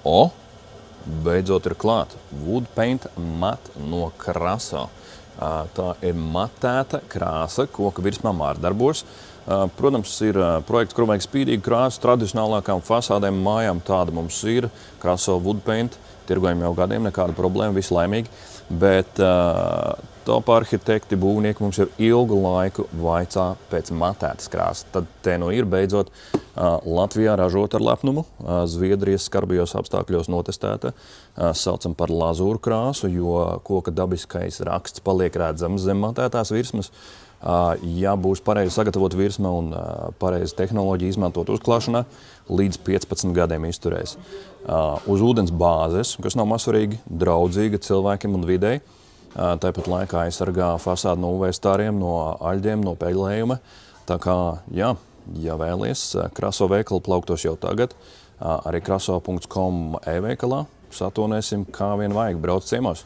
O, beidzot ir klāt. Wood Paint Matte no Kraso. Tā ir matēta krāsa koka virsmā mārdarbos. Protams, ir projekts, kur vajag spīdīgu krāsu, tradicionālākām fasādēm mājām tāda mums ir. Kraso Wood Paint, tirgojam jau gadiem, nekāda problēma, visi laimīgi. Bet top arhitekti, būvnieki mums jau ilgu laiku vaicā pēc matētas krāsas. Tad te nu ir beidzot Latvijā ražot ar lepnumu, Zviedrijas skarbajos apstākļos notestēta, saucam par lazūru krāsu, jo koka dabiskais raksts paliek redzams zem matētās virsmas. Ja būs pareizi sagatavot virsma un pareizi tehnoloģiju izmantot uzklāšanā, līdz 15 gadiem izturēs. Uz ūdens bāzes, kas nav mazsvarīgi, draudzīga cilvēkiem un videi. Tāpat laikā aizsargā fasādu no UV stāriem, no aļģiem, no peļējuma. Tā kā, jā, ja vēlies, Kraso veikalu plauktos jau tagad, arī kraso.com e-veikalā satonēsim, kā vien vajag, brauc ciemos.